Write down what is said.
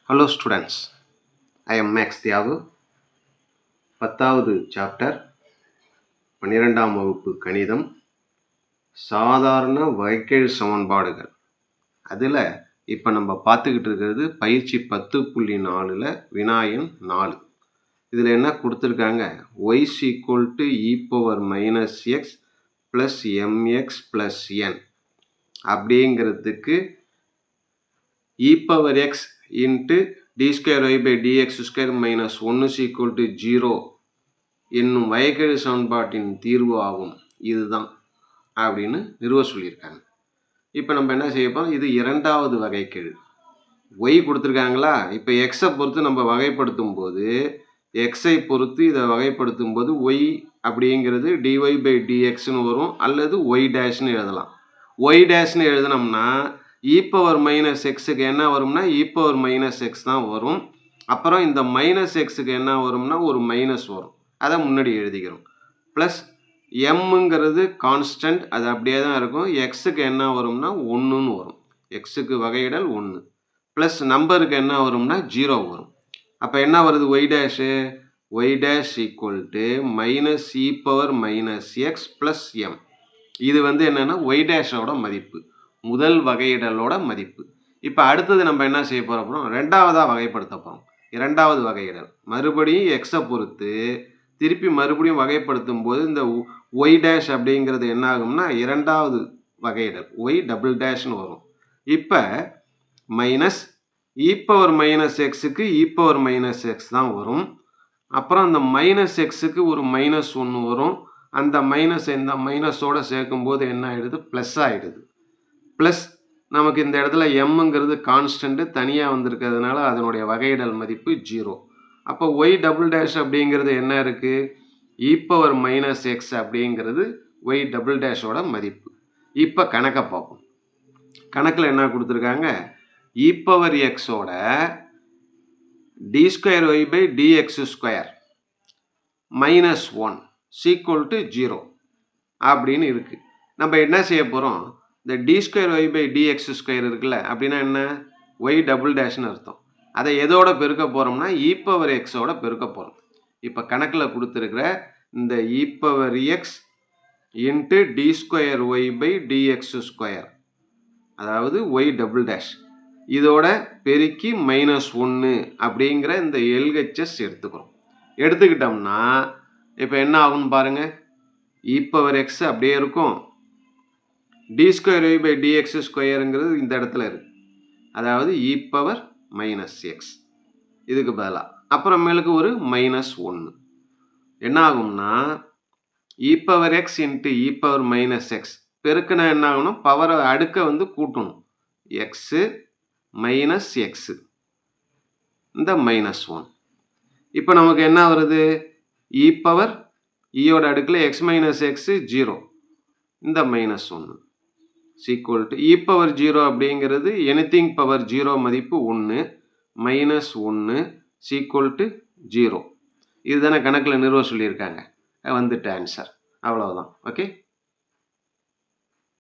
Hello students, I am Max Thiagu. 10வது chapter 12ஆம் வகுப்பு கணிதம் சாதாரண வகைக்கெழு சமன்பாடுகள். அதில் இப்போ நம்ம பார்த்துக்கிட்டு இருக்கிறது பயிற்சி 10.4ல் வினாயன் 4. இதில் என்ன கொடுத்துருக்காங்க, y = e - x plus mx plus n அப்படிங்கிறதுக்கு e⁻x into d²y/dx² - 1 = 0 என்னும் வகைக்கெழு சமன்பாட்டின் தீர்வு ஆகும். இதுதான் அப்படின்னு நிறுவ சொல்லியிருக்காங்க. இப்போ நம்ம என்ன செய்ய போகிறோம், இது இரண்டாவது வகைக்கெழு. y கொடுத்துருக்காங்களா, இப்போ எக்ஸை பொறுத்து நம்ம வகைப்படுத்தும் போது எக்ஸை பொறுத்து இதை வகைப்படுத்தும் போது y அப்படிங்கிறது dy/dxன்னு வரும், அல்லது y' எழுதலாம். y' எழுதினோம்னா e⁻- xக்கு என்ன வரும்னா e⁻- x தான் வரும். அப்புறம் இந்த -xக்கு என்ன வரும்னா ஒரு மைனஸ் வரும், அதை முன்னாடி எழுதிக்கிறோம். ப்ளஸ் mங்கிறது கான்ஸ்டன்ட், அது அப்படியே தான் இருக்கும். எக்ஸுக்கு என்ன வரும்னா 1ன்னு வரும், எக்ஸுக்கு வகையிடல் 1. ப்ளஸ் நம்பருக்கு என்ன வரும்னா 0 வரும். அப்போ என்ன வருது, y' y' = -e⁻- x plus m. இது என்னன்னா y' மதிப்பு, முதல் வகையிடலோட மதிப்பு. இப்போ அடுத்தது நம்ம என்ன செய்ய போகிறோம், ரெண்டாவதாக வகைப்படுத்த போகிறோம். இரண்டாவது வகையிடல் மறுபடியும் எக்ஸை பொறுத்து திருப்பி மறுபடியும் வகைப்படுத்தும் போது இந்த y' அப்படிங்கிறது என்ன ஆகும்னா இரண்டாவது வகையிடல் y'' வரும். இப்போ மைனஸ் e⁻- xக்கு e⁻- x தான் வரும். அப்புறம் அந்த -xக்கு ஒரு -1 வரும். அந்த மைனஸ் இந்த மைனஸோடு சேர்க்கும்போது என்ன ஆகிடுது, ப்ளஸ் ஆகிடுது. ப்ளஸ் நமக்கு இந்த இடத்துல mங்கிறது கான்ஸ்டன்ட்டு தனியாக வந்திருக்கிறதுனால அதனுடைய வகையிடல் மதிப்பு 0. அப்போ y'' அப்படிங்கிறது என்ன இருக்குது, e⁻- x அப்படிங்கிறது y'' மதிப்பு. இப்போ கணக்கை பார்ப்போம். கணக்கில் என்ன கொடுத்துருக்காங்க, e⁻x d²y/dx² -1 = 0 அப்படின்னு இருக்குது. நம்ம என்ன செய்ய போகிறோம், இந்த d²y/dx² இருக்குல்ல, அப்படின்னா என்ன, y''ன்னு அர்த்தம். அதை எதோட பெருக்க போகிறோம்னா e⁻x பெருக்க போகிறோம். இப்போ கணக்கில் கொடுத்துருக்கிற இந்த e⁻x into d²y/dx², அதாவது y'', இதோட பெருக்கி -1 அப்படிங்கிற இந்த LHS எடுத்துக்கிறோம். எடுத்துக்கிட்டோம்னா இப்போ என்ன ஆகும்னு பாருங்கள், e⁻x அப்படியே இருக்கும், d²y/dx²ங்கிறது இந்த இடத்துல இருக்கு, அதாவது e⁻- x இதுக்கு பதிலாக அப்புறமேலுக்கு ஒரு -1 என்ன ஆகும்னா e⁻x into e⁻- x பெருக்குனா என்ன ஆகும்னா பவரை அடுக்க கூட்டணும், x மைனஸ் எக்ஸு இந்த -1. இப்போ நமக்கு என்ன வருது, ஈயோட அடுக்கில் x - x 0, இந்த -1 = e⁻0 அப்படிங்கிறது எனிதிங் பவர் 0 மதிப்பு 1 -1 = 0. இதுதானே கணக்கில் நிறுவ சொல்லியிருக்காங்க. வந்துட்டு ஆன்சர், அவ்வளோதான். ஓகே.